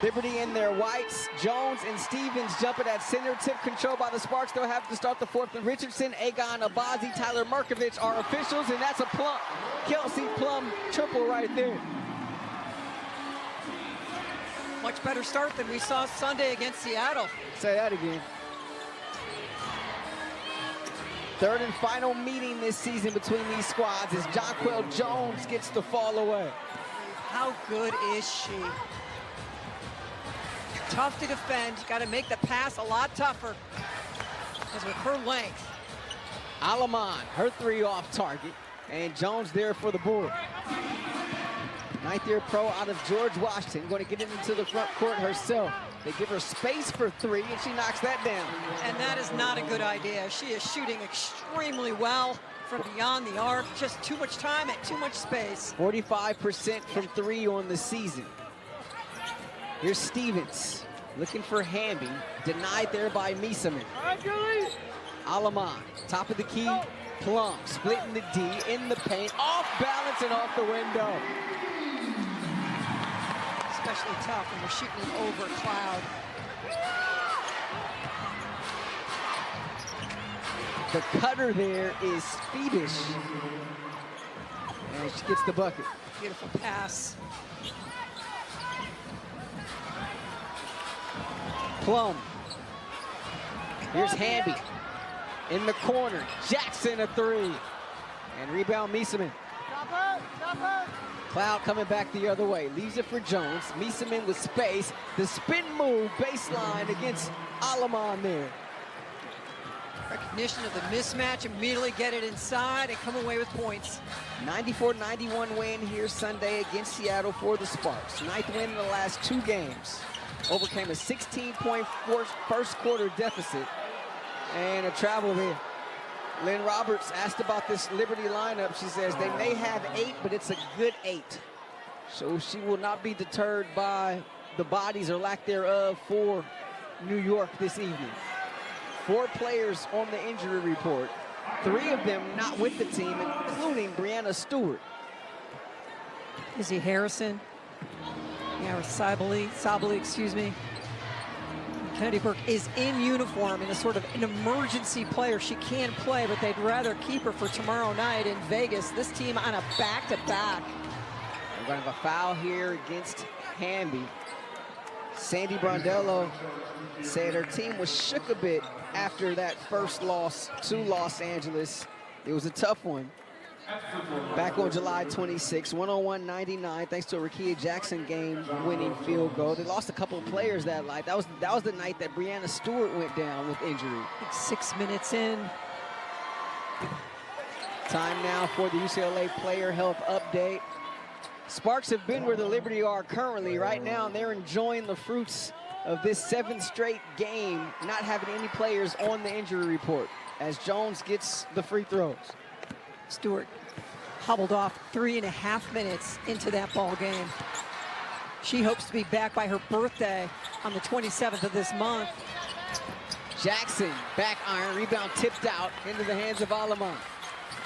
Liberty in their whites. Jones and Stevens jumping at center. Tip control by the Sparks. They'll have to start the fourth. And Richardson, Agon, Abazi, Tyler Markovich are officials, and that's a Kelsey Plum triple right there. Much better start than we saw Sunday against Seattle. Say that again. Third and final meeting this season between these squads as Jonquel Jones gets the fall away. How good is she? Tough to defend. Got to make the pass a lot tougher. Because with her length. Alaman, her three off target. And Jones there for the board. Ninth-year pro out of George Washington. Going to get it into the front court herself. They give her space for three, and she knocks that down. And that is not a good idea. She is shooting extremely well from beyond the arc. Just too much time and too much space. 45% from three on the season. Here's Stevens looking for Hamby. Denied there by Miesemann. Alaman, top of the key. Plum splitting the D in the paint. Off balance and off the window. Especially tough when we're shooting over Cloud. The cutter there is Phoebish. And she gets the bucket. Beautiful pass. Plum. Here's Hamby. In the corner. Jackson a three. And rebound Miesemann. Cloud coming back the other way. Leaves it for Jones. Miesemann with space. The spin move baseline against Alaman there. Recognition of the mismatch. Immediately get it inside and come away with points. 94-91 win here Sunday against Seattle for the Sparks. Ninth win in the last two games. Overcame a 16-point first quarter deficit and a travel there. Lynn Roberts asked about this Liberty lineup. She says they may have 8, but it's a good 8. So she will not be deterred by the bodies or lack thereof for New York this evening. 4 players on the injury report. 3 of them not with the team, including Brianna Stewart. Izzy Harrison. Yeah, Sabali, excuse me. Kennedy Burke is in uniform and is sort of an emergency player. She can play, but they'd rather keep her for tomorrow night in Vegas. This team on a back-to-back. We're going to have a foul here against Hamby. Sandy Brondello said her team was shook a bit after that first loss to Los Angeles. It was a tough one. Back on July 26, 101-99, thanks to a Rakia Jackson game-winning field goal. They lost a couple of players that night. That was the night that Brianna Stewart went down with injury. 6 minutes in. Time now for the UCLA player health update. Sparks have been where the Liberty are currently. Right now, they're enjoying the fruits of this 7th straight game, not having any players on the injury report, as Jones gets the free throws. Stewart hobbled off 3.5 minutes into that ball game. She hopes to be back by her birthday on the 27th of this month. Jackson, back iron, rebound tipped out into the hands of Alaman.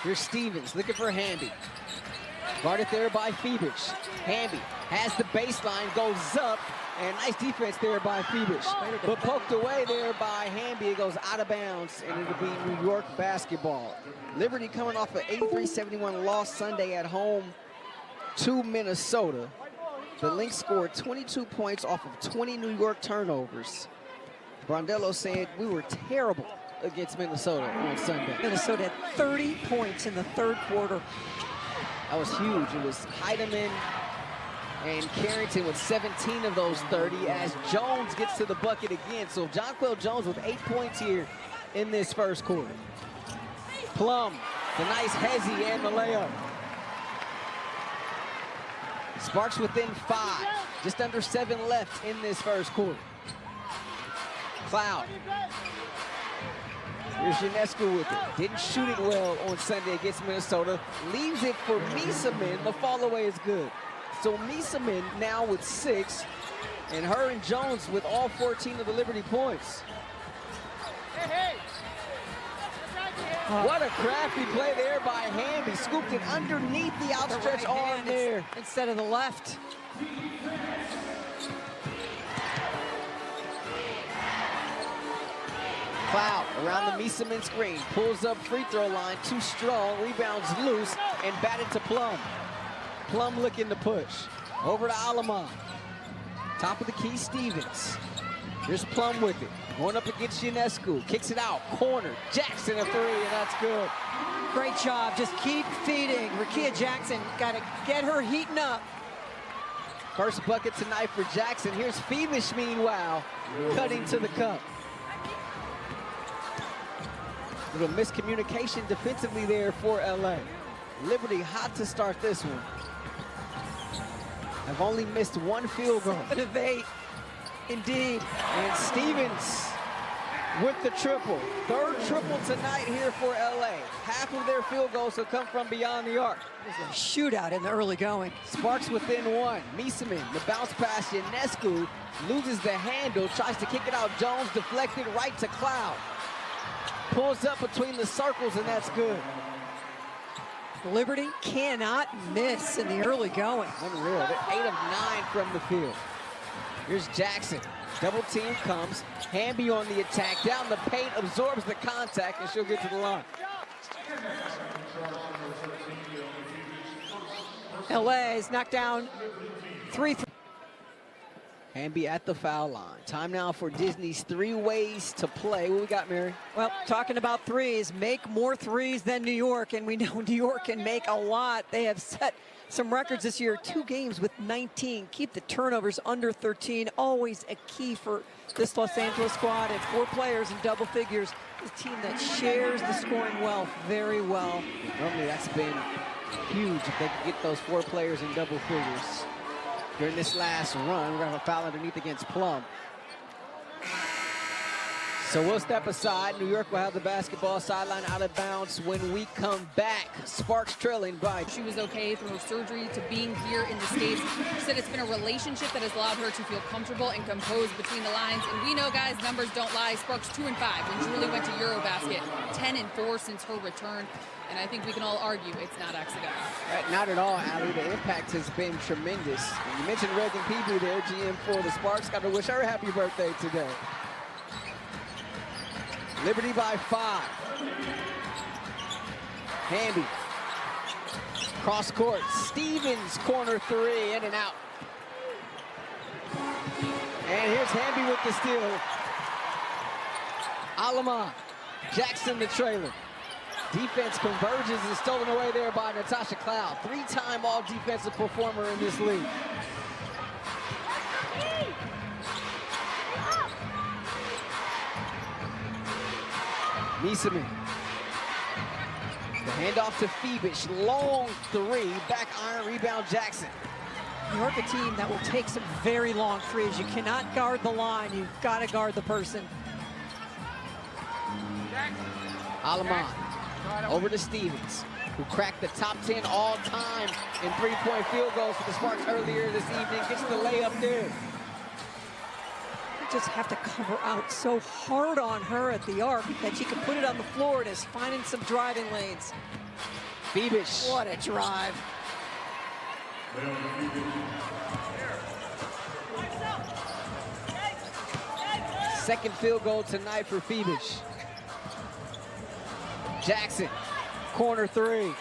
Here's Stevens looking for Hamby. Guarded there by Phoebish. Hamby has the baseline, goes up, and nice defense there by Phoebish. But poked away there by Hamby. It goes out of bounds, and it'll be New York basketball. Liberty coming off an 83-71 loss Sunday at home to Minnesota. The Lynx scored 22 points off of 20 New York turnovers. Brondello said, we were terrible against Minnesota on Sunday. Minnesota had 30 points in the third quarter. That was huge. It was Heidemann and Carrington with 17 of those 30 as Jones gets to the bucket again. So Jonquel Jones with 8 points here in this first quarter. Plum, the nice hezzy and the layup. Sparks within 5, just under 7 left in this first quarter. Cloud. Here's Ionescu with it. Didn't shoot it well on Sunday against Minnesota. Leaves it for Miesemann. The fall away is good. So Miesemann now with 6, and her and Jones with all 14 of the Liberty points. What a crafty play there by Hamby. Scooped it underneath the outstretched arm there. Instead of the left. Cloud around the Miesemann screen, pulls up free throw line, too strong, rebounds loose, and batted to Plum. Plum looking to push. Over to Alamon. Top of the key, Stevens. Here's Plum with it. Going up against Ionescu. Kicks it out. Corner. Jackson a three, and that's good. Great job. Just keep feeding. Rakia Jackson got to get her heating up. First bucket tonight for Jackson. Here's Phoebus, meanwhile, cutting to the cup. Little miscommunication defensively there for LA. Liberty hot to start this one. Have only missed one field goal. 7 of 8, indeed. And Stevens with the triple. Third triple tonight here for LA. Half of their field goals will come from beyond the arc. A shootout in the early going. Sparks within one. Miesemann, the bounce pass, Ionescu loses the handle, tries to kick it out. Jones deflected right to Cloud. Pulls up between the circles, and that's good. Liberty cannot miss in the early going. Unreal. They're 8 of 9 from the field. Here's Jackson. Double team comes. Hamby on the attack. Down the paint, absorbs the contact, and she'll get to the line. LA is knocked down 3. Hamby at the foul line. Time now for Disney's 3 ways to play. What we got, Mary? Well, talking about threes, make more threes than New York, and we know New York can make a lot. They have set some records this year, 2 games with 19. Keep the turnovers under 13, always a key for this Los Angeles squad, and 4 players in double figures. A team that shares the scoring wealth very well. Normally that's been huge if they could get those 4 players in double figures. During this last run, we're gonna have a foul underneath against Plum. So we'll step aside. New York will have the basketball sideline out of bounds when we come back. Sparks trailing by. She was okay from her surgery to being here in the States. She said it's been a relationship that has allowed her to feel comfortable and composed between the lines. And we know, guys, numbers don't lie. Sparks 2 and 5 when Julie went to Eurobasket. 10 and 4 since her return. And I think we can all argue it's not accidental. Not at all, Allie. The impact has been tremendous. And you mentioned Reagan Peavy there, GM for the Sparks. Got to wish her happy birthday today. Liberty by 5. Hamby. Cross court. Stevens, corner 3, in and out. And here's Hamby with the steal. Alamon. Jackson the trailer. Defense converges and stolen away there by Natasha Cloud. 3-time all-defensive performer in this league. Miesemann. The handoff to Phoebus. Long 3. Back iron rebound Jackson. New York, a team that will take some very long threes. You cannot guard the line. You've got to guard the person. Alamon. Over to Stevens, who cracked the top 10 all-time in 3-point field goals for the Sparks earlier this evening. Gets the layup there. You just have to cover out so hard on her at the arc that she can put it on the floor and is finding some driving lanes. Phoebus. What a drive. Second field goal tonight for Phoebus. Jackson, corner 3.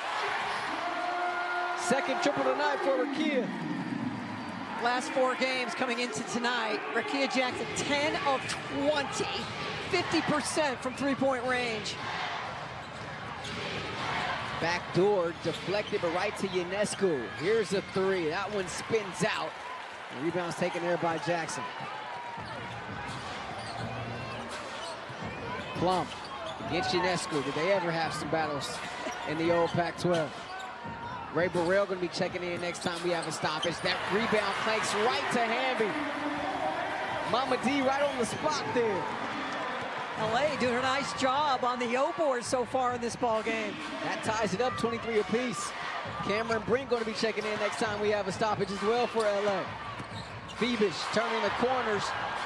Second triple tonight for Rakia. Last 4 games coming into tonight, Rakia Jackson, 10 of 20, 50% from 3-point range. Backdoor, deflected, but right to Ionescu. Here's a 3. That one spins out. The rebound's taken there by Jackson. Plum against Ionescu. Did they ever have some battles in the old Pac-12? Ray Burrell going to be checking in next time we have a stoppage. That rebound clanks right to Hamby. Mama D right on the spot there. LA doing a nice job on the O board so far in this ball game. That ties it up, 23 apiece. Cameron Brink going to be checking in next time we have a stoppage as well for LA. Phoebus turning the corners,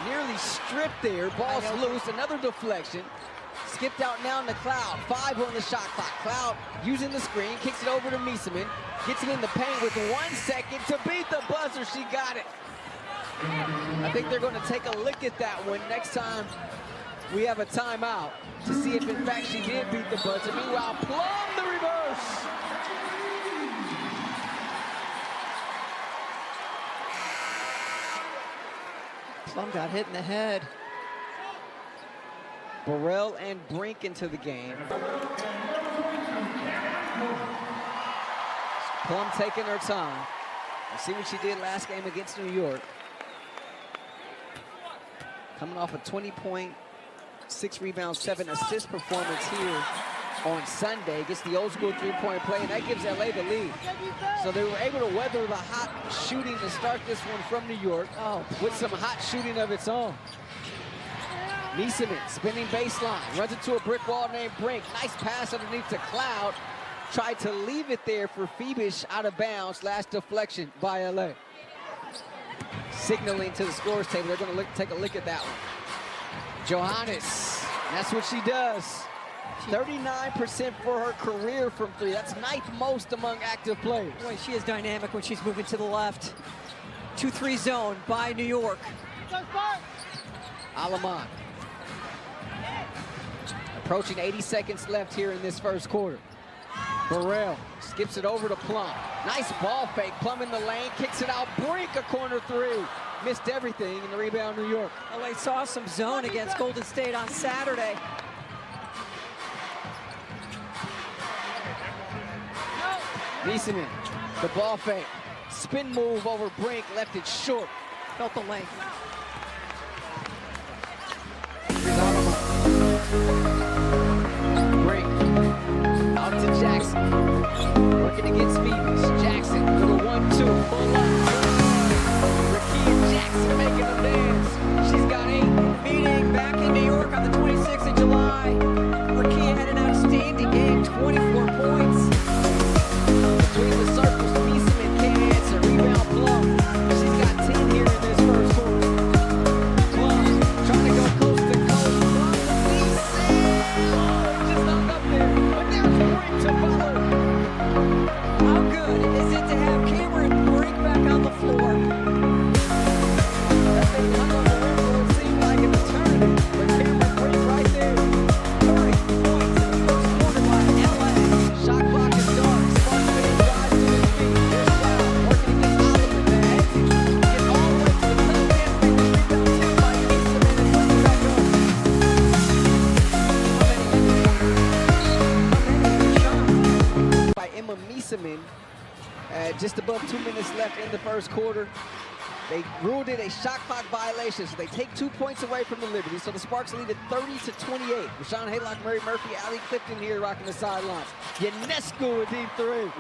nearly stripped there. Ball's loose, another deflection. Skipped out now in the Cloud. 5 on the shot clock. Cloud using the screen, kicks it over to Miesemann. Gets it in the paint with 1 second to beat the buzzer. She got it. I think they're going to take a look at that one next time we have a timeout to see if, in fact, she did beat the buzzer. Meanwhile, Plum the reverse. Plum got hit in the head. Burrell and Brink into the game. Plum taking her time. Let's see what she did last game against New York. Coming off a 20-point, 6 rebounds, 7 assist performance here on Sunday. Gets the old school 3-point play, and that gives LA the lead. So they were able to weather the hot shooting to start this one from New York with some hot shooting of its own. Niesemann spinning baseline, runs into a brick wall named Brink. Nice pass underneath to Cloud. Tried to leave it there for Phoebish out of bounds. Last deflection by LA. Signaling to the scores table. They're going to take a look at that one. Johannes, that's what she does. 39% for her career from 3. That's 9th most among active players. Boy, she is dynamic when she's moving to the left. 2-3 zone by New York. Alamon. Approaching 80 seconds left here in this first quarter. Burrell skips it over to Plum. Nice ball fake. Plum in the lane, kicks it out. Brink, a corner 3. Missed everything in the rebound, New York. LA saw some zone against Golden State on Saturday. Niesemann, the ball fake. Spin move over Brink, left it short. Felt the length. Brink, out to Jackson. Working against Phoebus. Jackson, little 1-2, full up. Rakeem Jackson making them dance. She's got 8. Meeting back in New York on the 26th of July. Rakeem had an outstanding game, 24 points. Between the circles, Niesemann can't answer. Rebound Plum. She's got 10 here in this first quarter. Plum trying to go coast to coast. Plum to Niesemann. Oh, just hung up there. But there's Brink to follow. How good is it to have Cameron Brink back on the floor? That thing hung on the rim for what seemed like an eternity. But Cameron Brink right there. 30 points in the first quarter by LA. Shot clock is dark. Sparks finish drives to his feet. Here's Cloud working against Oliver. The head gets all the way to the top. Can't make the rebound tip by Niesemann and puts it back up. By Emma Niesemann. Just above 2 minutes left in the first quarter. They ruled it a shot clock violation, so they take 2 points away from the Liberty. So the Sparks lead at 30-28. Rashawn Haylock, Murray Murphy, Allie Clifton here rocking the sidelines. Ionescu with deep 3.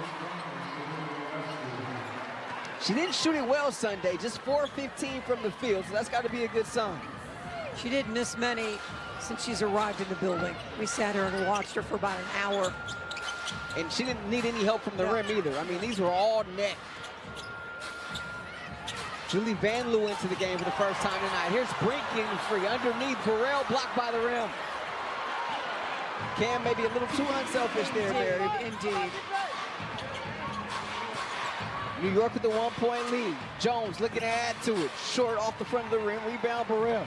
She didn't shoot it well Sunday, just 4-15 from the field, so that's got to be a good sign. She didn't miss many since she's arrived in the building. We sat here and watched her for about an hour. And she didn't need any help from the rim either. I mean, these were all net. Julie Van Loo into the game for the first time tonight. Here's Brink getting free. Underneath, Burrell blocked by the rim. Cam maybe a little too unselfish there, Mary. Indeed. New York with the 1-point lead. Jones looking to add to it. Short off the front of the rim. Rebound, Burrell.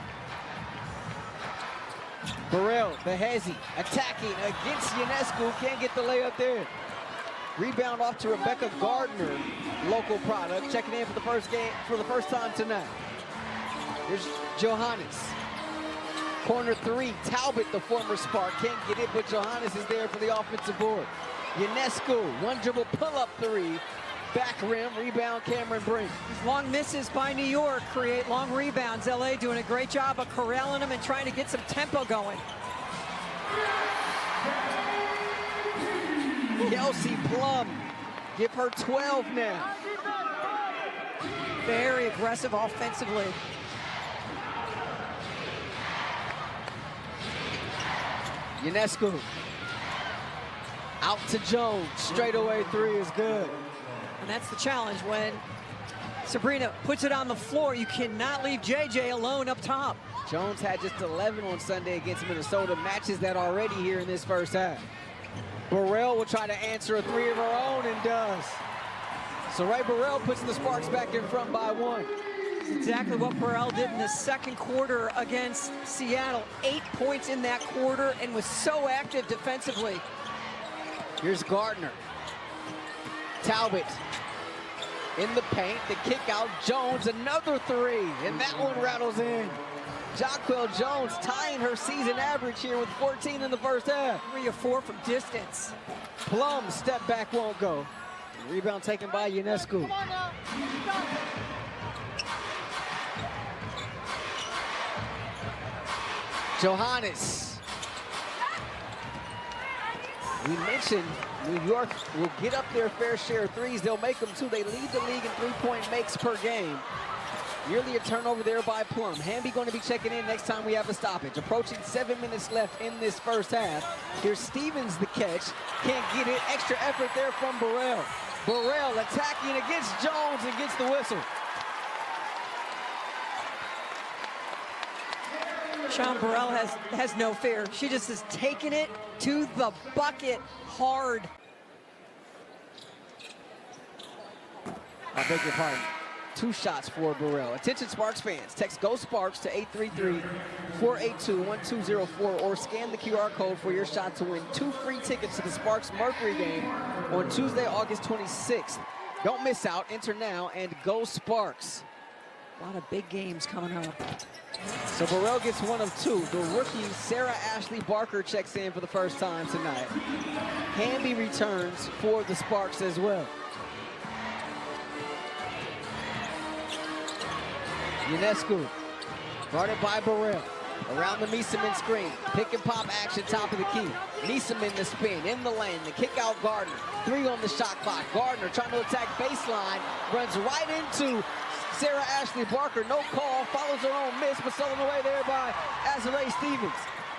Burrell, the hezzy, attacking against Ionescu. Can't get the layup there. Rebound off to Rebecca Gardner, local product, checking in for the first time tonight. Here's Johannes. Corner 3, Talbot, the former Spark, can't get it, but Johannes is there for the offensive board. Ionescu, 1 dribble pull-up 3. Back rim, rebound Cameron Brink. These long misses by New York create long rebounds. LA doing a great job of corralling them and trying to get some tempo going. Kelsey Plum, give her 12 now. Very aggressive offensively. Ionescu, out to Jones, straightaway 3 is good. And that's the challenge when Sabrina puts it on the floor. You cannot leave JJ alone up top. Jones had just 11 on Sunday against Minnesota, matches that already here in this first half. Burrell will try to answer a 3 of her own and does. So Ray Burrell puts the Sparks back in front by 1. Exactly what Burrell did in the second quarter against Seattle. 8 points in that quarter and was so active defensively. Here's Gardner. Talbot in the paint, the kick out. Jones, another three, and that one rattles in. Jonquel Jones tying her season average here with 14 in the first half. 3 of 4 from distance. Plum step back won't go. Rebound taken by Ionescu. Come on now. Johannes. We mentioned New York will get up their fair share of threes. They'll make them too. They lead the league in three-point makes per game. Nearly a turnover there by Plum. Hamby going to be checking in next time we have a stoppage. Approaching 7 minutes left in this first half. Here's Stevens the catch. Can't get it. Extra effort there from Burrell. Burrell attacking against Jones and gets the whistle. Sean Burrell has no fear. She just is taking it to the bucket hard. I beg your pardon. 2 shots for Burrell. Attention Sparks fans. Text Go Sparks to 833-482-1204 or scan the QR code for your shot to win 2 free tickets to the Sparks Mercury game on Tuesday, August 26th. Don't miss out. Enter now and Go Sparks. A lot of big games coming up. So Burrell gets 1 of 2. The rookie Sarah Ashley Barker checks in for the first time tonight. Hamby returns for the Sparks as well. Ionescu, guarded by Burrell. Around the Miesemann screen. Pick and pop action, top of the key. Miesemann the spin, in the lane, the kick out Gardner. 3 on the shot clock. Gardner trying to attack baseline, runs right into Sarah Ashley Barker. No call, follows her own miss, but stolen away there by Azalea Stevens.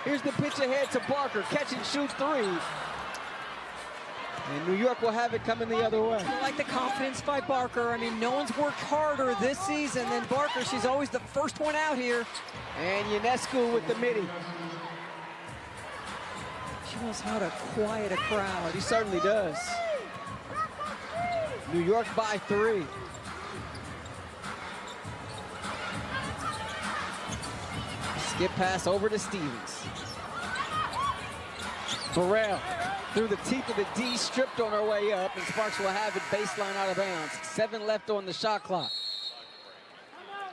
Here's the pitch ahead to Barker, catch and shoot 3. And New York will have it coming the other way. I like the confidence by Barker. I mean, no one's worked harder this season than Barker. She's always the first one out here. And Ionescu with the midi. She knows how to quiet a crowd. She certainly does. New York by 3. Skip pass over to Stevens. Burrell through the teeth of the D, stripped on her way up, and Sparks will have it baseline out of bounds. 7 left on the shot clock.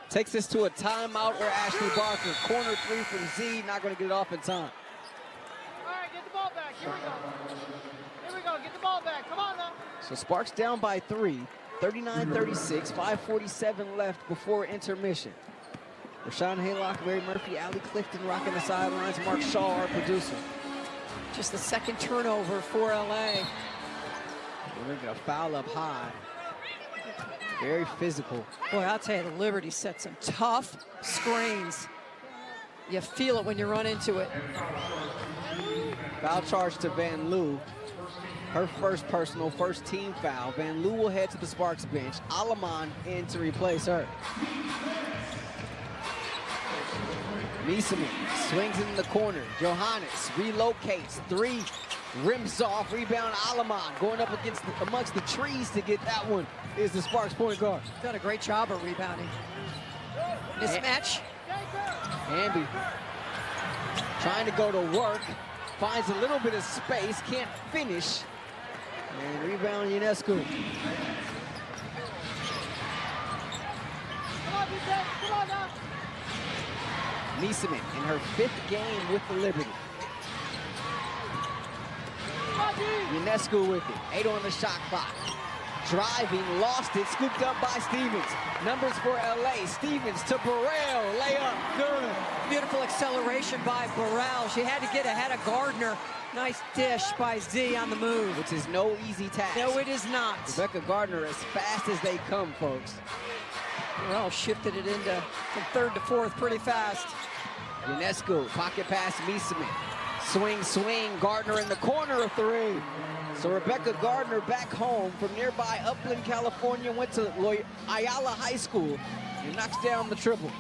Takes us to a timeout where Ashley Barker, corner 3 from Z, not going to get it off in time. All right, get the ball back. Here we go. Here we go. Get the ball back. Come on now. So Sparks down by 3, 39-36, 5:47 left before intermission. Rashawn Haylock, Mary Murphy, Allie Clifton rocking the sidelines. Mark Shaw, our producer. Just the second turnover for LA. We're going to foul up high. Very physical. Boy, I'll tell you, the Liberty set some tough screens. You feel it when you run into it. Foul charge to Van Loo. Her first personal, first team foul. Van Loo will head to the Sparks bench. Alaman in to replace her. Miesemann swings in the corner. Johannes relocates. 3, rims off. Rebound Alaman going up amongst the trees to get that one. Is the Sparks point guard. Done a great job of rebounding. Mismatch. Hamby trying to go to work. Finds a little bit of space. Can't finish. And rebound Ionescu. Come on, defense. Come on now. Miesemann in her 5th game with the Liberty. Ionescu with it. 8 on the shot clock. Driving, lost it, scooped up by Stevens. Numbers for LA. Stevens to Burrell. Layup, good. Beautiful acceleration by Burrell. She had to get ahead of Gardner. Nice dish by Z on the move. Which is no easy task. No, it is not. Rebecca Gardner as fast as they come, folks. Burrell shifted it into from 3rd to 4th pretty fast. Ionescu, pocket pass, Miesemann. Swing, swing, Gardner in the corner of 3. So Rebecca Gardner back home from nearby Upland, California, went to Ayala High School and knocks down the triple.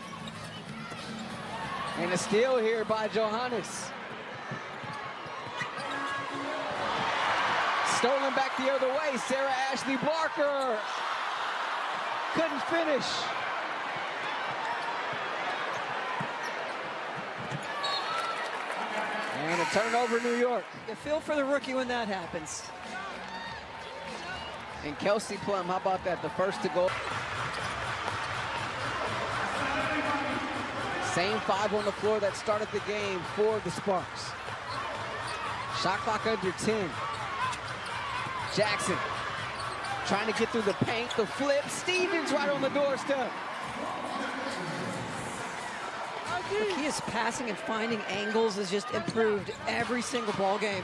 And a steal here by Johannes. Stolen back the other way, Sarah Ashley Barker. Couldn't finish. And a turnover, New York. You feel for the rookie when that happens. And Kelsey Plum, how about that? The first to go. Same 5 on the floor that started the game for the Sparks. Shot clock under 10. Jackson trying to get through the paint. The flip. Stevens right on the doorstep. His passing and finding angles has just improved every single ball game.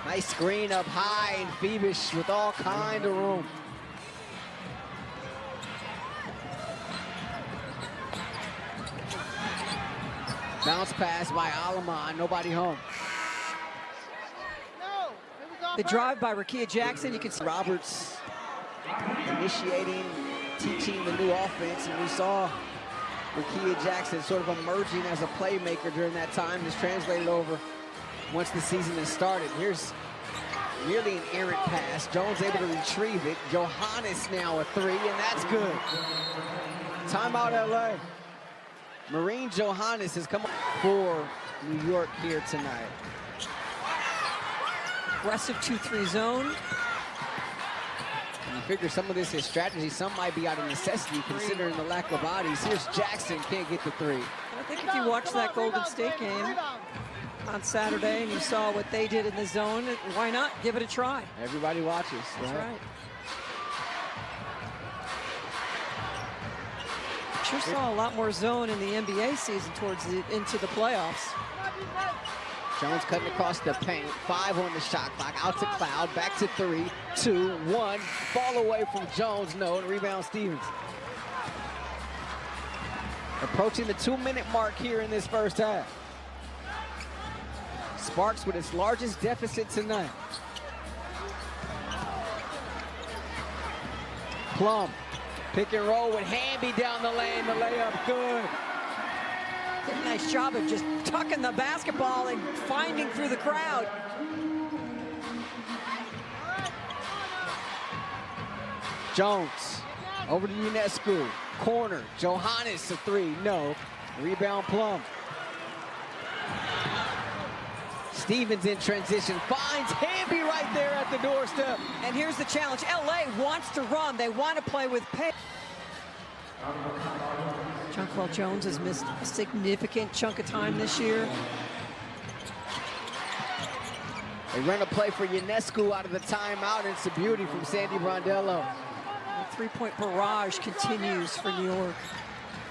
Nice screen up high, and Phoebus with all kind of room. Bounce pass by Alaman, nobody home. The drive by Rekia Jackson, you can see Roberts initiating, teaching the new offense, and we saw Rekia Jackson sort of emerging as a playmaker during that time. Has translated over once the season has started. Here's nearly an errant pass. Jones able to retrieve it. Johannes now a 3, and that's good. Timeout, LA. Marine Johannes has come for New York here tonight. aggressive 2-3 zone. And you figure some of this is strategy, some might be out of necessity considering the lack of bodies. Here's Jackson, can't get the 3. I think if you watched that Golden State game on Saturday and you saw what they did in the zone, why not give it a try? Everybody watches. That's right. Sure saw a lot more zone in the NBA season towards into the playoffs. Jones cutting across the paint, 5 on the shot clock, out to Cloud, back to 3, 2, 1, ball away from Jones, no, and rebound Stevens. Approaching the 2-minute mark here in this first half. Sparks with its largest deficit tonight. Plum, pick and roll with Hamby down the lane, the layup good. Did a nice job of just tucking the basketball and finding through the crowd. Jones, over to Ionescu, corner, Johannes a 3, no. Rebound Plum. Stevens in transition, finds Hamby right there at the doorstep. And here's the challenge, LA wants to run, they want to play with pace. Jonquel Jones has missed a significant chunk of time this year. They run a play for Ionescu out of the timeout, and it's a beauty from Sandy Brondello. The three-point barrage continues for New York.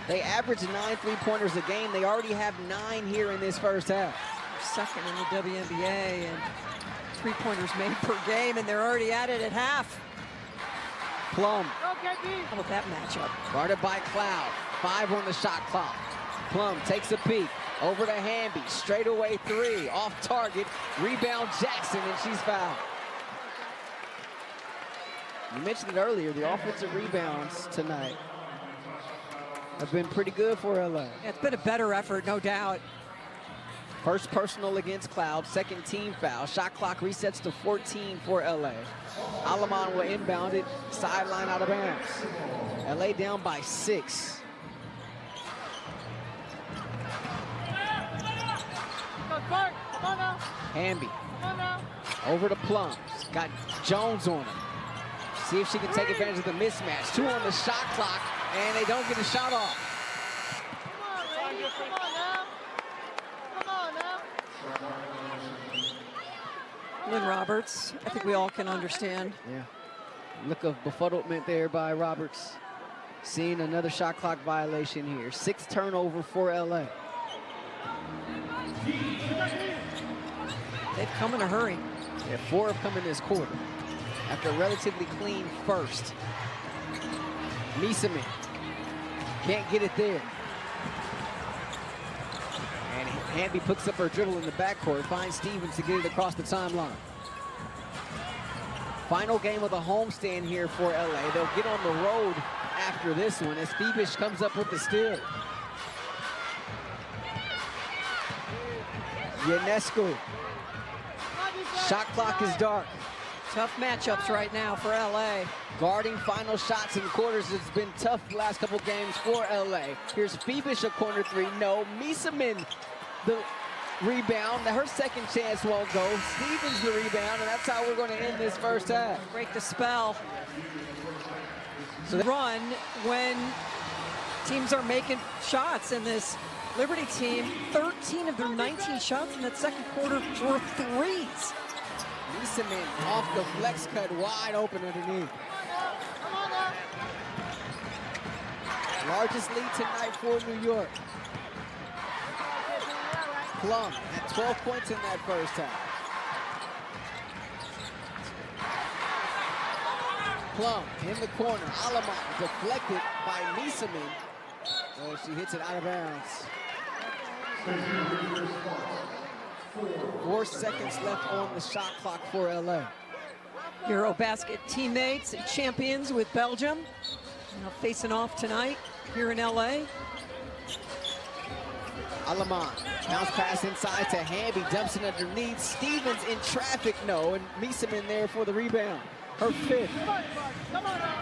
They average 9 3-pointers a game. They already have 9 here in this first half. Second in the WNBA, and three-pointers made per game, and they're already at it at half. Plum. How about that matchup? Guarded by Cloud. 5 on the shot clock. Plum takes a peek. Over to Hamby. Straight away 3. Off target. Rebound Jackson, and she's fouled. You mentioned it earlier. The offensive rebounds tonight have been pretty good for LA. Yeah, it's been a better effort, no doubt. First personal against Cloud. Second team foul. Shot clock resets to 14 for LA. Alaman will inbound it. Sideline out of bounds. LA down by 6. Hamby. Over to Plum. Got Jones on him. See if she can take advantage of the mismatch. 2 on the shot clock, and they don't get a shot off. Lynn Roberts, I think we all can understand. Yeah. Look of befuddlement there by Roberts. Seeing another shot clock violation here. 6th turnover for LA. They've come in a hurry. Yeah, 4 have come in this quarter. After a relatively clean first. Mieseman can't get it there. And Hamby picks up her dribble in the backcourt, finds Stevens to get it across the timeline. Final game of the homestand here for LA. They'll get on the road after this one as Phoebus comes up with the steal. Ionescu. Shot clock is dark. Tough matchups right now for LA. Guarding final shots in quarters has been tough the last couple games for LA. Here's Phoebus, a corner 3, no. Mieseman, the rebound. Her second chance won't go. Stevens the rebound, and that's how we're going to end this first half. Break the spell. So they run when teams are making shots, and this Liberty team, 13 of their 19 shots in that second quarter were threes. Reese off the flex cut, wide open underneath. Come on now. Largest lead tonight for New York. Plum at 12 points in that first half. Plum in the corner. Alamont deflected by Misamin. Oh, she hits it out of bounds. 4 seconds left on the shot clock for LA. Eurobasket teammates and champions with Belgium. Now facing off tonight here in LA. Alamont, bounce pass inside to Hamby, dumps it underneath. Stevens in traffic, no, and Misamin there for the rebound. Her fifth. Come on now.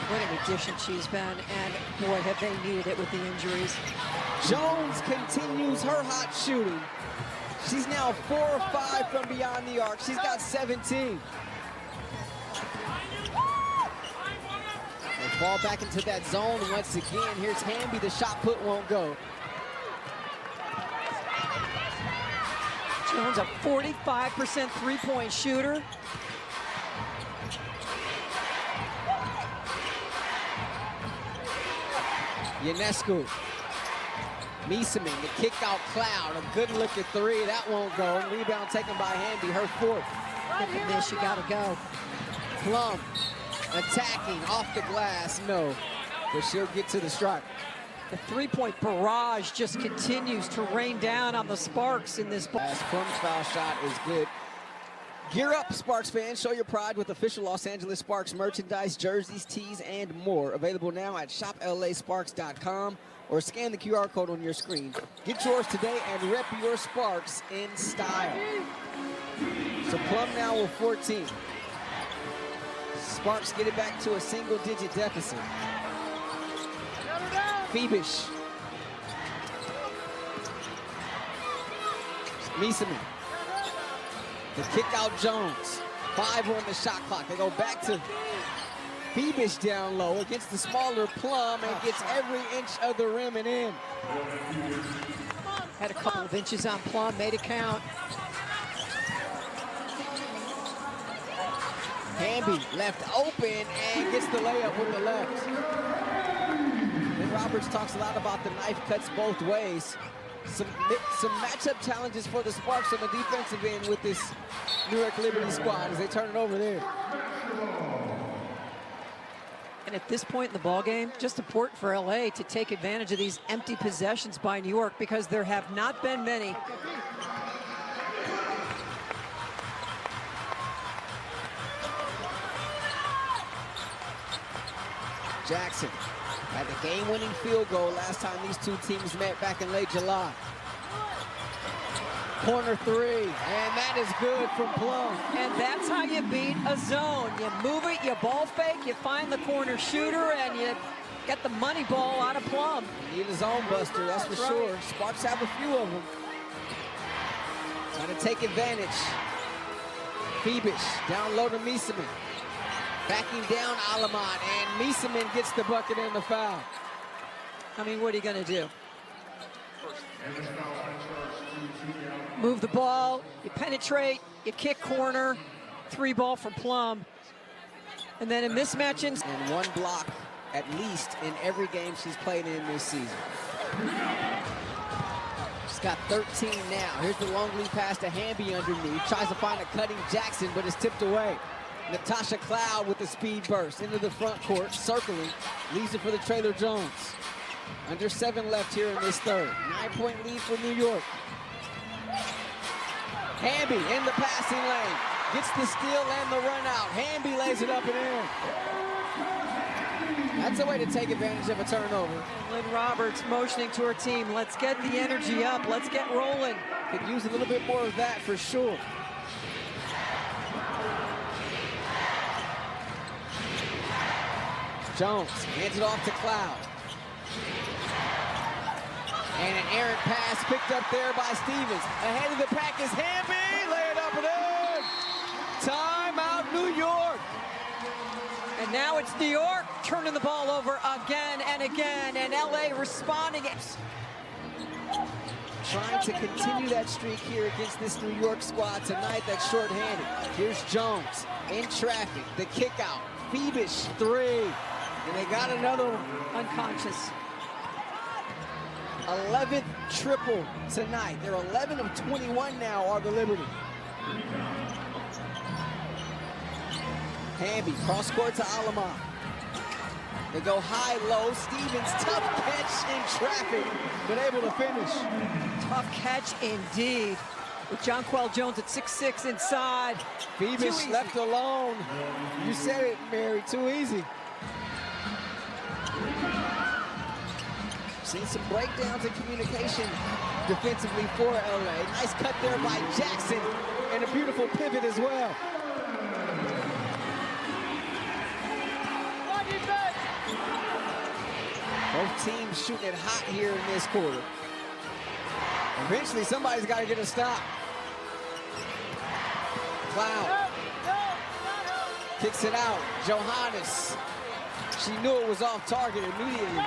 What an addition she's been, and boy, have they needed it with the injuries. Jones continues her hot shooting. She's now 4 or 5 from beyond the arc. She's got 17. They fall back into that zone once again. Here's Hamby, the shot put won't go. Jones, a 45% three-point shooter. Ionescu. Misamin, the kick out cloud, a good look at three, that won't go. And rebound taken by Hamby, her fourth. Look at this, you gotta go. Plum attacking off the glass, no, but she'll get to the stripe. The three-point barrage just continues to rain down on the Sparks in this ball. Plum's foul shot is good. Gear up, Sparks fans. Show your pride with official Los Angeles Sparks merchandise, jerseys, tees, and more. Available now at shoplasparks.com or scan the QR code on your screen. Get yours today and rep your Sparks in style. So Plum now with 14. Sparks get it back to a single-digit deficit. Phoebish. Misamin. The kick out Jones. 5 on the shot clock. They go back to Phoebish down low against the smaller Plum and gets every inch of the rim and in. Had a couple of inches on Plum, made it count. Hamby left open and gets the layup with the left. Ben Roberts talks a lot about the knife cuts both ways. Some matchup challenges for the Sparks on the defensive end with this New York Liberty squad as they turn it over there. And at this point in the ballgame, just important for LA to take advantage of these empty possessions by New York because there have not been many. Jackson had the game-winning field goal last time these two teams met back in late July. Corner three, and that is good from Plum. And that's how you beat a zone. You move it, you ball fake, you find the corner shooter, and you get the money ball out of Plum. Need a zone buster, that's for sure. Sparks have a few of them. Trying to take advantage. Phoebish down low to Misamin. Backing down Alamont, and Misamin gets the bucket and the foul. I mean, what are you going to do? Move the ball, you penetrate, you kick corner, 3 ball from Plum. And then a mismatch in. And 1 block at least in every game she's played in this season. She's got 13 now. Here's the long lead pass to Hamby underneath. Tries to find a cutting Jackson, but it's tipped away. Natasha Cloud with the speed burst into the front court, circling, leaves it for the Traylor Jones. Under 7 left here in this third. 9-point lead for New York. Hamby in the passing lane, gets the steal and the run out. Hamby lays it up and in. That's a way to take advantage of a turnover. And Lynn Roberts motioning to her team, let's get the energy up, let's get rolling. Could use a little bit more of that for sure. Jones hands it off to Cloud. And an errant pass picked up there by Stevens. Ahead of the pack is Hamby. Lay it up and in. Timeout, New York. And now it's New York turning the ball over again and again, and LA responding. Trying to continue that streak here against this New York squad tonight that's shorthanded. Here's Jones in traffic, the kick out. Phoebish, three. And they got another one. Unconscious. 11th triple tonight. They're 11 of 21 now are the Liberty. Hamby, cross court to Alamon. They go high-low. Stevens, tough catch in traffic, but able to finish. Tough catch indeed. With Jonquel Jones at 6'6" inside. Phoebish left alone. You said it, Mary, too easy. Seen some breakdowns in communication defensively for LA. Nice cut there by Jackson, and a beautiful pivot as well. Both teams shooting it hot here in this quarter. Eventually, somebody's got to get a stop. Cloud kicks it out. Johannes. She knew it was off target immediately.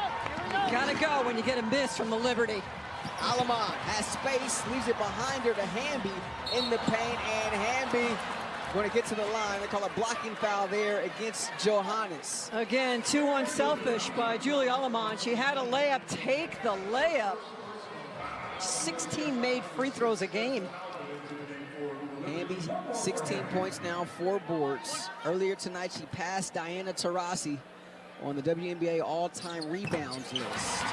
Gotta go when you get a miss from the Liberty. Alamon has space, leaves it behind her to Hamby in the paint, and Hamby going to get to the line. They call a blocking foul there against Johannes. Again, too unselfish by Julie Alamon. She had a layup, take the layup. 16 made free throws a game. Hamby, 16 points now, 4 boards. Earlier tonight, she passed Diana Taurasi on the WNBA all-time rebounds list.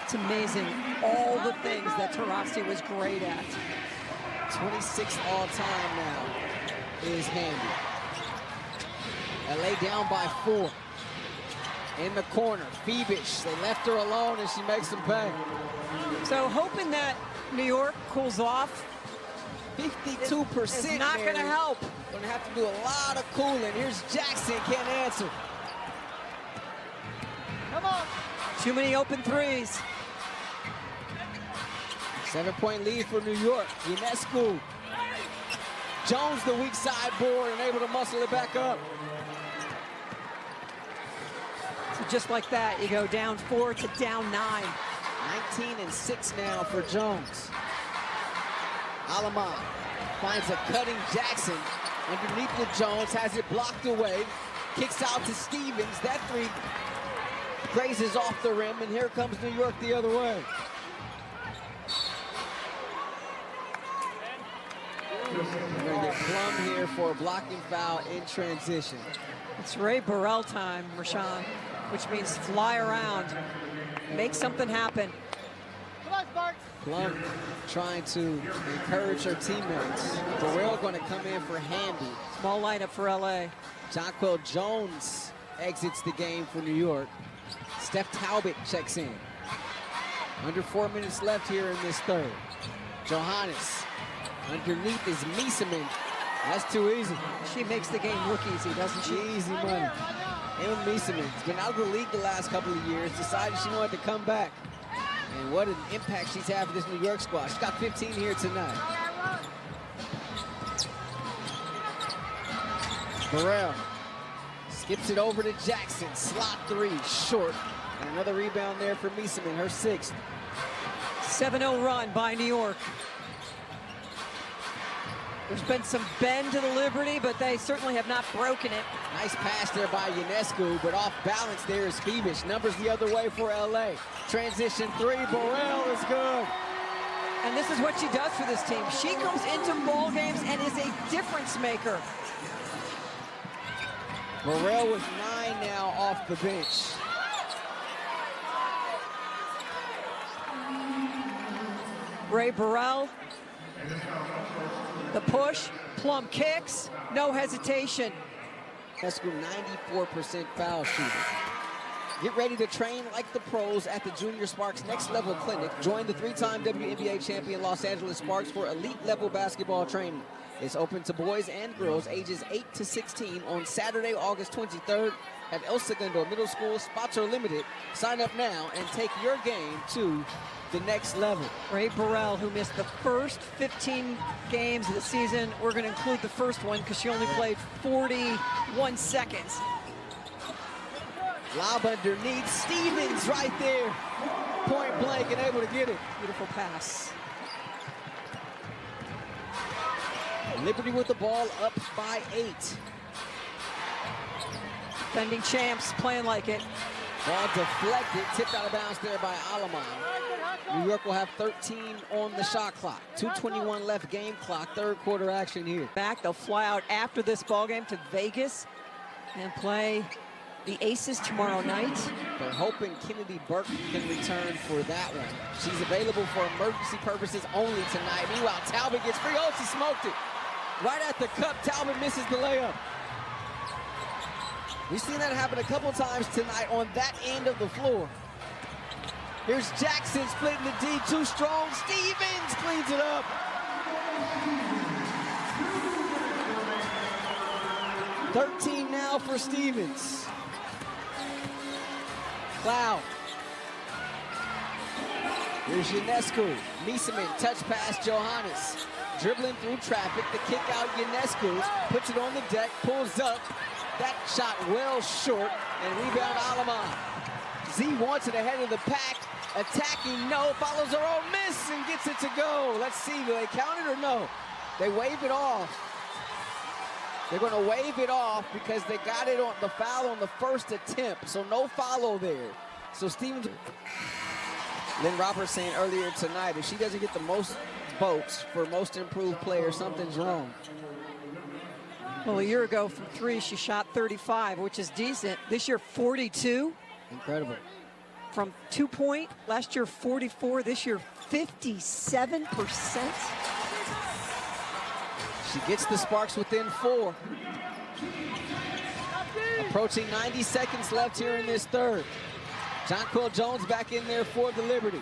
It's amazing, all the things that Taurasi was great at. 26th all-time now is Hamby. LA down by 4. In the corner, Phoebish. They left her alone, and she makes them pay. So hoping that New York cools off. 52%. It's not going to help. Going to have to do a lot of cooling. Here's Jackson, can't answer. Come on. Too many open threes. 7-point lead for New York. Ionescu. Jones, the weak side board, and able to muscle it back up. So just like that, you go down 4 to down 9. 19-6 now for Jones. Alamon finds a cutting Jackson underneath the Jones, has it blocked away, kicks out to Stevens. That three grazes off the rim, and here comes New York the other way. We're gonna get Plum here for a blocking foul in transition. It's Ray Burrell time, Rashawn, which means fly around, make something happen. Come on, Sparks. Plum trying to encourage her teammates. Burrell going to come in for Hamby. Small lineup for LA. Jonquel Jones exits the game for New York. Steph Talbot checks in. Under 4 minutes left here in this third. Johannes. Underneath is Mieseman. That's too easy. She makes the game look easy, doesn't she? Easy money. Emma Mieseman's been out of the league the last couple of years, decided she wanted to come back. And what an impact she's had for this New York squad. She's got 15 here tonight. Burrell skips it over to Jackson. Slot three, short. And another rebound there for Mieseman, her 6th. 7-0 run by New York. There's been some bend to the Liberty, but they certainly have not broken it. Nice pass there by Ionescu, but off balance there is Phoebish. Numbers the other way for LA. Transition three, Burrell is good. And this is what she does for this team. She comes into ball games and is a difference maker. Burrell with 9 now off the bench. Ray Burrell. The push, Plum kicks, no hesitation. Ionescu 94% foul shooting. Get ready to train like the pros at the Junior Sparks Next Level Clinic. Join the 3-time WNBA champion Los Angeles Sparks for elite level basketball training. It's open to boys and girls ages 8 to 16 on Saturday, August 23rd at El Segundo Middle School. Spots are limited. Sign up now and take your game to the next level. Ray Burrell, who missed the first 15 games of the season. We're going to include the first one because she only played 41 seconds. Lob underneath. Stevens right there. Point blank and able to get it. Beautiful pass. Liberty with the ball, up by 8. Defending champs playing like it. Ball deflected, tipped out of bounds there by Aleman. New York will have 13 on the shot clock. 2:21 left game clock, third quarter action here. Back, they'll fly out after this ball game to Vegas and play the Aces tomorrow night. They're hoping Kennedy Burke can return for that one. She's available for emergency purposes only tonight. Meanwhile, Talbot gets free. Oh, she smoked it. Right at the cup, Talbot misses the layup. We've seen that happen a couple times tonight on that end of the floor. Here's Jackson splitting the D, too strong. Stevens cleans it up. $13 now for Stevens. Cloud. Here's Ionescu. Miesemann, touch pass, Johannes. Dribbling through traffic, the kick out, Ionescu. Puts it on the deck, pulls up. That shot well short, and rebound Aleman. Z wants it ahead of the pack. Attacking, no. Follows her own miss and gets it to go. Let's see, do they count it or no? They wave it off. They're going to wave it off because they got it on the foul on the first attempt, so no follow there. So Stevens, Lynn Roberts saying earlier tonight, if she doesn't get the most votes for most improved player, something's wrong. Well, a year ago from 3, she shot 35, which is decent. This year, 42. Incredible. From 2-point, last year 44, this year 57%. She gets the sparks within 4. Approaching 90 seconds left here in this third. Jonquel Jones back in there for the Liberty.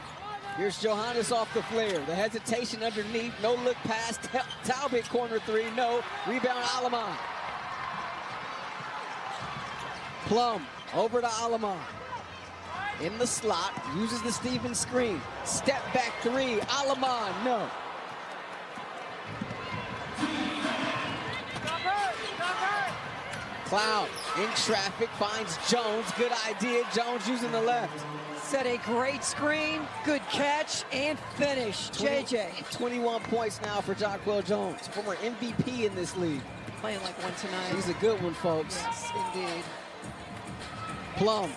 Here's Johannes off the flare. The hesitation underneath. No look pass. Talbot corner 3. No. Rebound Aleman. Plum over to Aleman. In the slot. Uses the Stevens screen. Step back 3. Aleman. No. Cloud in traffic. Finds Jones. Good idea. Jones using the left. Set a great screen, good catch, and finish. JJ. 21 points now for Jonquel Jones, former MVP in this league. Playing like one tonight. He's a good one, folks. Yes, indeed. Plum,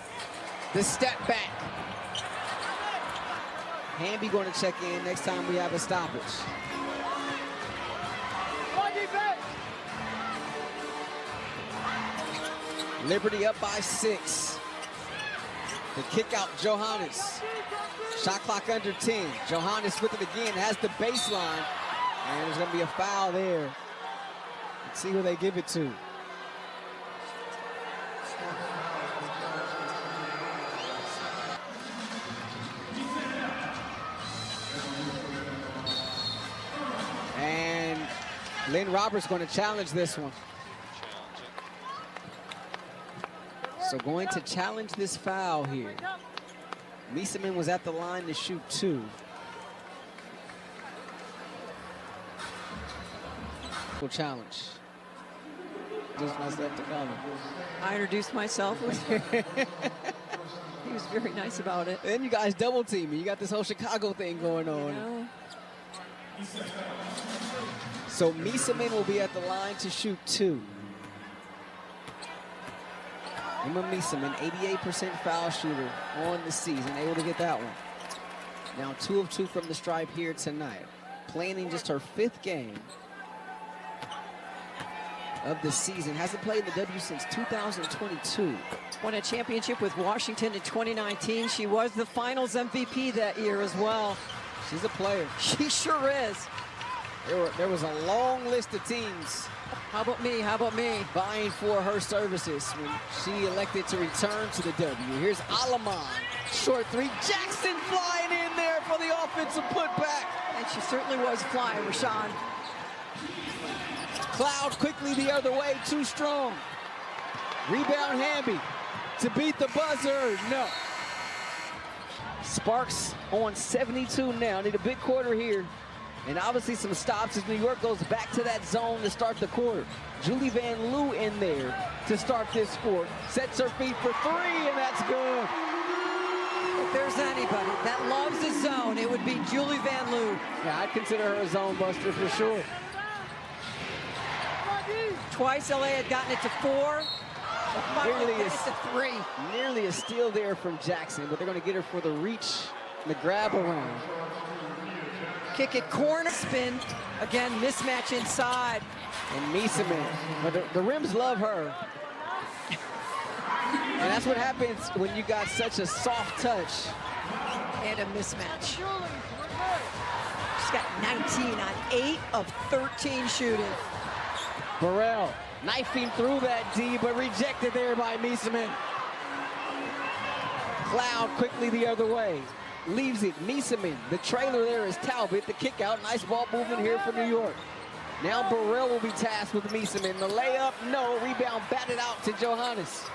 the step back. Hamby going to check in next time we have a stoppage. Liberty up by 6. The kick out, Johannes. Shot clock under 10. Johannes with it again, has the baseline. And there's going to be a foul there. Let's see who they give it to. And Lynn Roberts going to challenge this one. So going to challenge this foul here. Miesemann was at the line to shoot 2. Challenge. Just myself to comment. I introduced myself. He was very nice about it. And you guys double teaming. You got this whole Chicago thing going on. You know? So Miesemann will be at the line to shoot 2. Emma Miesemann, 88% foul shooter on the season, able to get that one. Now 2 of 2 from the stripe here tonight. Playing in just her 5th game of the season. Hasn't played in the W since 2022. Won a championship with Washington in 2019. She was the finals MVP that year as well. She's a player. She sure is. There was a long list of teams. How about me? How about me? Vying for her services when she elected to return to the W. Here's Aleman. Short 3. Jackson flying in there for the offensive putback. And she certainly was flying, Rashawn. Cloud quickly the other way, too strong. Rebound Hamby to beat the buzzer, no. Sparks on 72 now, need a big quarter here. And obviously some stops as New York goes back to that zone to start the quarter. Julie Van Loo in there to start this fourth. Sets her feet for three, and that's good. If there's anybody that loves the zone, it would be Julie Van Loo. Yeah, I'd consider her a zone buster for sure. Twice LA had gotten it to 4. Nearly It to 3. Nearly a steal there from Jackson, but they're going to get her for the reach and the grab around. Kick it, corner spin. Again, mismatch inside. And Mieseman, but the rims love her. And that's what happens when you got such a soft touch. And a mismatch. She's got 19 on 8 of 13 shooting. Burrell knifing through that D, but rejected there by Mieseman. Cloud quickly the other way. Leaves it, Mieseman. The trailer there is Talbot. The kick out, nice ball movement here for New York. Now Burrell will be tasked with Mieseman. The layup, no. Rebound batted out to Johannes.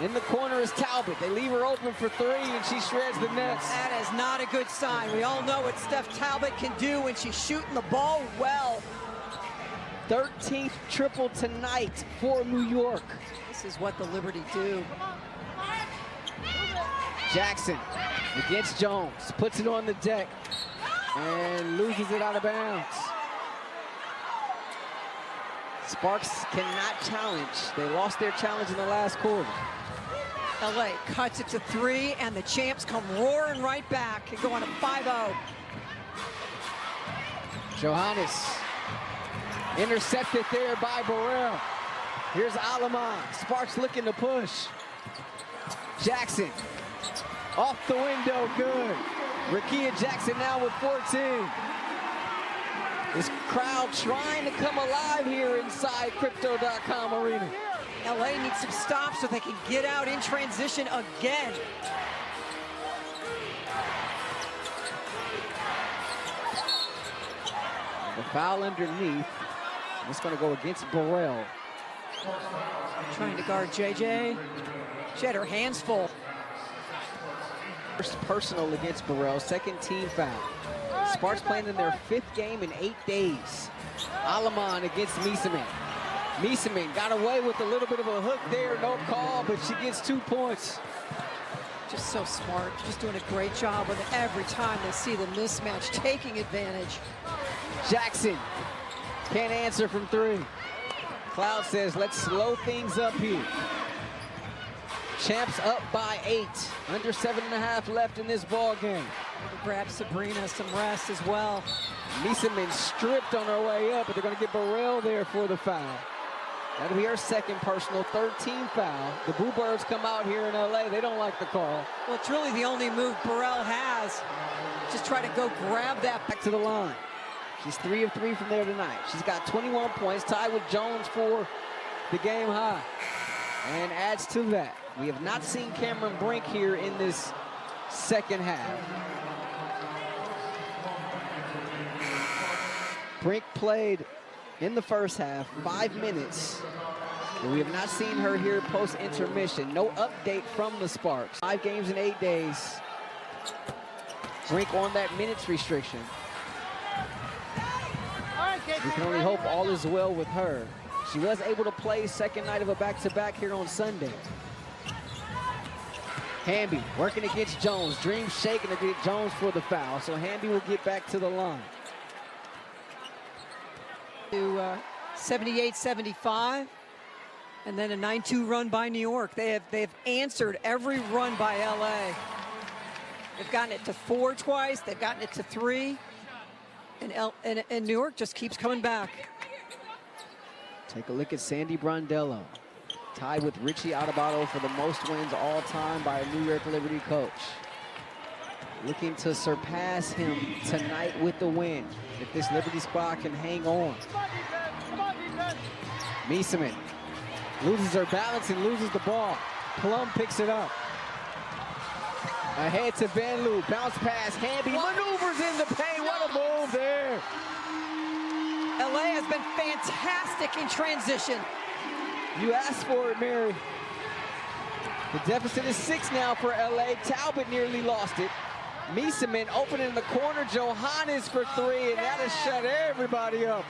In the corner is Talbot. They leave her open for 3, and she shreds the nets. That is not a good sign. We all know what Steph Talbot can do when she's shooting the ball well. 13th triple tonight for New York. This is what the Liberty do. Jackson against Jones, puts it on the deck and loses it out of bounds. Sparks cannot challenge. They lost their challenge in the last quarter. LA cuts it to 3, and the champs come roaring right back and go on a 5-0. Johannes intercepted there by Burrell. Here's Aleman. Sparks looking to push. Jackson off the window, good. Rakia Jackson now with 14. This crowd trying to come alive here inside Crypto.com Arena. LA needs some stops so they can get out in transition again. The foul underneath. It's going to go against Burrell. Trying to guard JJ. She had her hands full. First personal against Burrell, second team foul. Sparks playing in their 5th game in 8 days. Aleman against Mieseman. Mieseman got away with a little bit of a hook there, no call, but she gets 2 points. Just so smart, just doing a great job with it every time they see the mismatch, taking advantage. Jackson can't answer from 3. Cloud says, let's slow things up here. Champs up by 8. Under 7.5 left in this ball game. Grab Sabrina some rest as well. Mieseman stripped on her way up, but they're going to get Burrell there for the foul. That'll be her second personal, 13 foul. The Boo Birds come out here in LA. They don't like the call. Well, it's really the only move Burrell has. Just try to go grab that back to the line. She's 3 of 3 from there tonight. She's got 21 points, tied with Jones for the game high. And adds to that. We have not seen Cameron Brink here in this second half. Brink played in the first half, 5 minutes. And we have not seen her here post-intermission. No update from the Sparks. 5 games in 8 days. Brink on that minutes restriction. We can only hope all is well with her. She was able to play second night of a back-to-back here on Sunday. Hamby working against Jones. Dream shaking to get Jones for the foul. So Hamby will get back to the line. To 78-75, and then a 9-2 run by New York. They've answered every run by LA. They've gotten it to 4 twice. They've gotten it to 3, and New York just keeps coming back. Take a look at Sandy Brondello, tied with Richie Adubato for the most wins all time by a New York Liberty coach. Looking to surpass him tonight with the win, if this Liberty squad can hang on. Mieseman loses her balance and loses the ball. Plum picks it up. Ahead to Van Loo, bounce pass, Hamby maneuvers in the paint. What a move there. LA has been fantastic in transition. You asked for it, Mary. The deficit is 6 now for LA. Talbot nearly lost it. Mieseman open in the corner. Johannes for 3, and that has shut everybody up.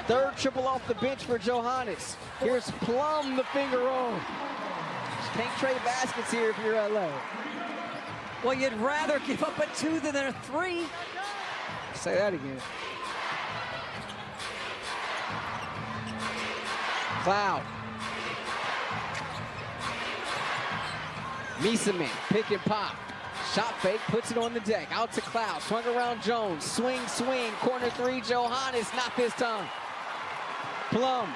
Third triple off the bench for Johannes. Here's Plum, the finger roll. Can't trade baskets here if you're LA. Well, you'd rather give up a 2 than a 3. Say that again. Cloud. Mieseman, pick and pop. Shot fake, puts it on the deck. Out to Cloud, swung around Jones. Swing, swing, corner 3, Johannes, not this time. Plum.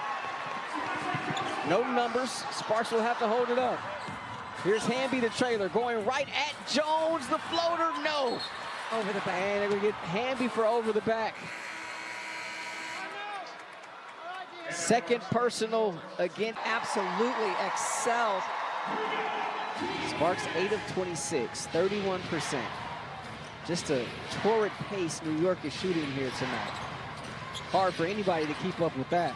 No numbers, Sparks will have to hold it up. Here's Hamby, the trailer, going right at Jones, the floater, no. Over the back. And they're gonna get Hamby for over the back. Second personal again. Absolutely excelled. Sparks 8 of 26, 31%. Just a torrid pace New York is shooting here tonight. Hard for anybody to keep up with that.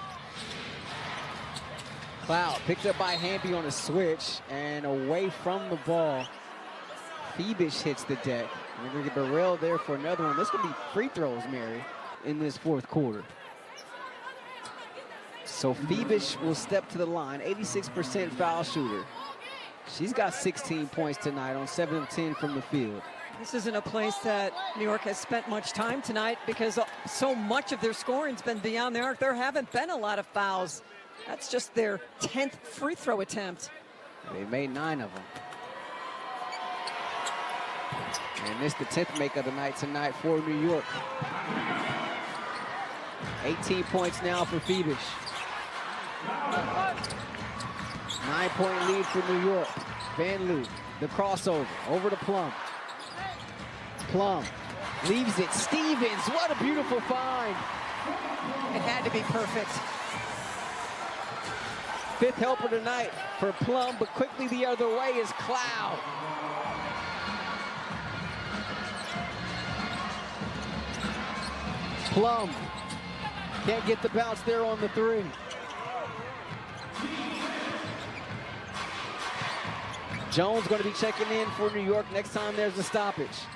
Cloud picked up by Hamby on a switch and away from the ball. Phoebus hits the deck. We're gonna get Burrell there for another one. This could be free throws, Mary, in this fourth quarter. So Phoebus will step to the line, 86% foul shooter. She's got 16 points tonight on 7 of 10 from the field. This isn't a place that New York has spent much time tonight because so much of their scoring's been beyond the arc. There haven't been a lot of fouls. That's just their 10th free throw attempt. They made 9 of them. And this the 10th make of the night tonight for New York. 18 points now for Phoebus. 9-point lead for New York. Van Loo, the crossover, over to Plum. Plum leaves it. Stevens, what a beautiful find. It had to be perfect. 5th helper tonight for Plum, but quickly the other way is Cloud. Plum can't get the bounce there on the 3. Jones going to be checking in for New York next time there's a stoppage.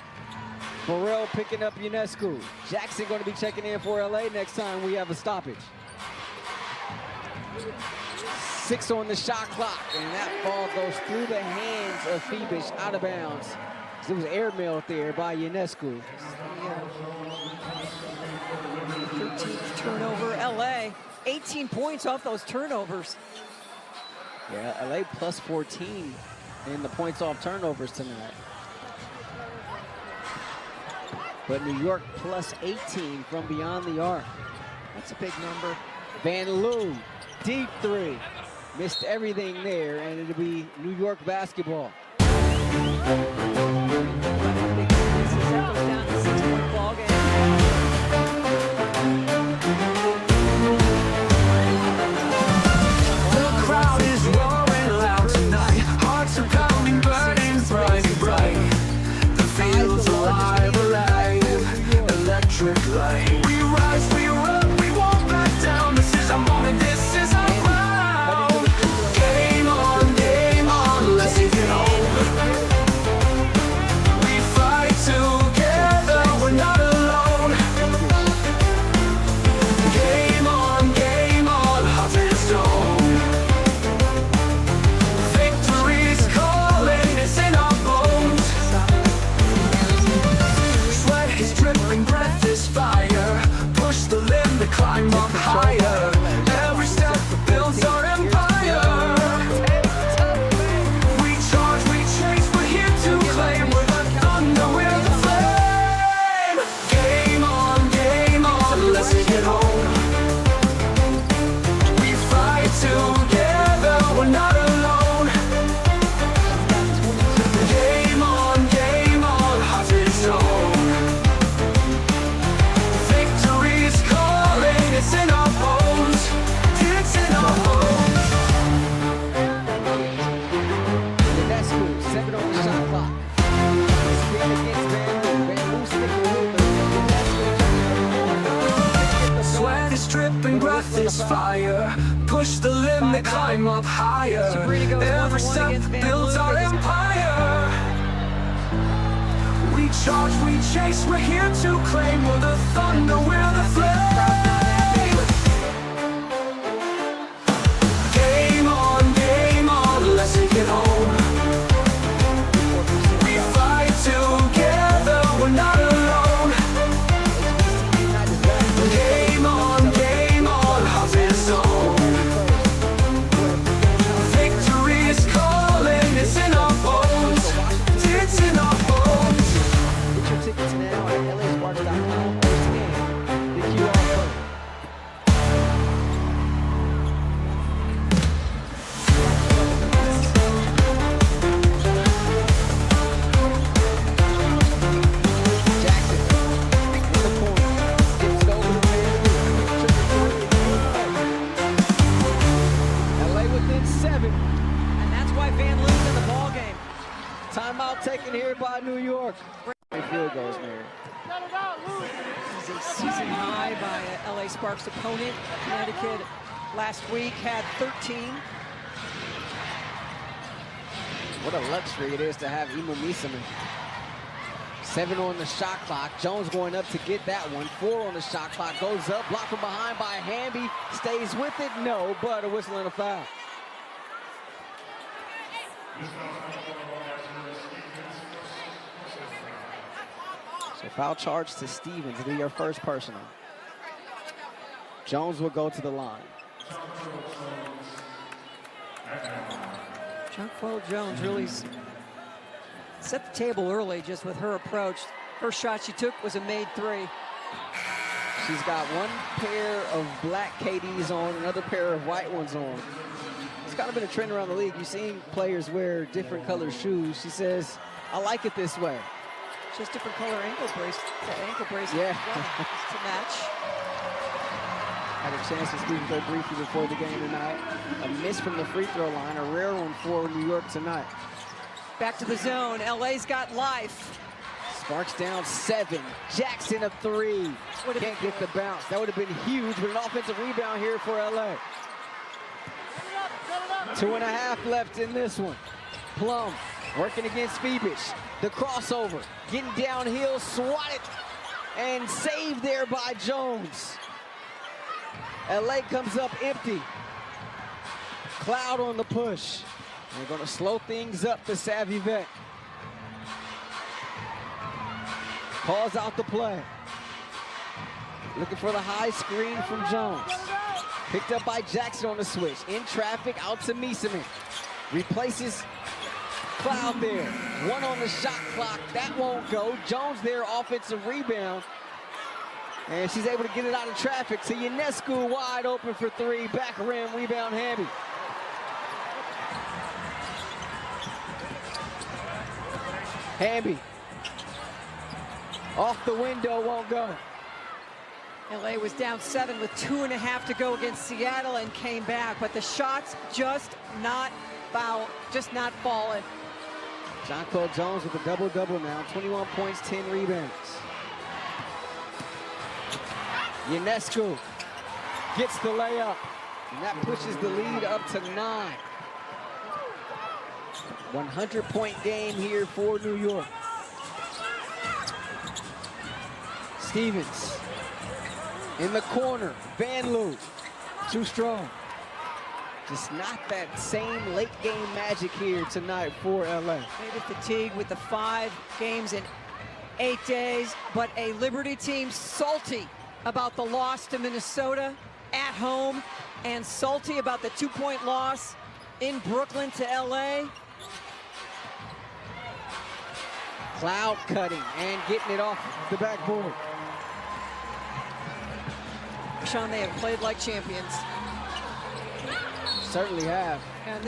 Burrell picking up Ionescu. Jackson going to be checking in for LA next time we have a stoppage. 6 on the shot clock, and that ball goes through the hands of Phoebus, out of bounds. It was airmailed there by Ionescu. 13th turnover, LA. 18 points off those turnovers. Yeah, LA plus 14 in the points off turnovers tonight. But New York plus 18 from beyond the arc. That's a big number. Van Loo, deep 3. Missed everything there, and it'll be New York basketball. Big misses, that goes down to 6-point ball game. The crowd is roaring loud tonight. Hearts are pounding, burning bright, bright. The field's alive, alive. Electric light. We rise, we run, we won't back down. This is our moment, this is our ground. Game on, let's take it all. catch fire. Push the limit, climb up higher. Sabrina goes Every 1-1 step against Van builds our Lucas. empire. We charge, we chase, we're here to claim. We're the thunder, we're the flame. Game on, let's take it home. We fight together, we're not alone. Game on, hearts and soul. Victory is calling, it's in our bones. It's in our bones. Get your tickets now at LASparks.com or scan the QR code. Jackson in the corner. Skips it over to LA within 7. And that's why Van Lucas in the ball game. Timeout taken here by New York. Field goals, Mary. Set it out, Lou. This is a season high by a LA Sparks opponent. Connecticut last week had 13. What a luxury it is to have Imo Misaman. 7 on the shot clock. Jones going up to get that one. 4 on the shot clock. Goes up, blocked from behind by Hamby. Stays with it, no, but a whistle and a foul. So foul charge to Stevens. It'll be your first personal. Jones will go to the line. Jonquel Jones really set the table early just with her approach. First shot she took was a made 3. She's got one pair of black KDs on, another pair of white ones on. It's kind of been a trend around the league. You've seen players wear different color shoes. She says, I like it this way. Just different color ankle brace. Yeah. To match. Had a chance to speak with her briefly before the game tonight. A miss from the free throw line, a rare one for New York tonight. Back to the zone. LA's got life. Sparks down 7. Jackson a 3. Can't get the bounce. That would have been huge, but an offensive rebound here for LA. 2.5 left in this one. Plum working against Phoebus. The crossover, getting downhill, swatted, and saved there by Jones. LA comes up empty. Cloud on the push. They're gonna slow things up the savvy vet. Calls out the play. Looking for the high screen from Jones. Picked up by Jackson on the switch. In traffic, out to Misaman. Replaces Cloud there. 1 on the shot clock. That won't go. Jones there, offensive rebound. And she's able to get it out of traffic to Ionescu, wide open for 3. Back rim, rebound, Hamby. Hamby. Off the window, won't go. LA was down 7 with 2.5 to go against Seattle and came back, but the shots just not falling. Jonquel Jones with a double-double now. 21 points, 10 rebounds. Ionescu gets the layup, and that pushes the lead up to 9. 100-point game here for New York. Stevens in the corner. Van Loo, too strong. Just not that same late game magic here tonight for LA. Maybe fatigued with the 5 games in 8 days, but a Liberty team salty about the loss to Minnesota at home and salty about the 2-point loss in Brooklyn to LA. Cloud cutting and getting it off the backboard. Sean, they have played like champions. Certainly have. And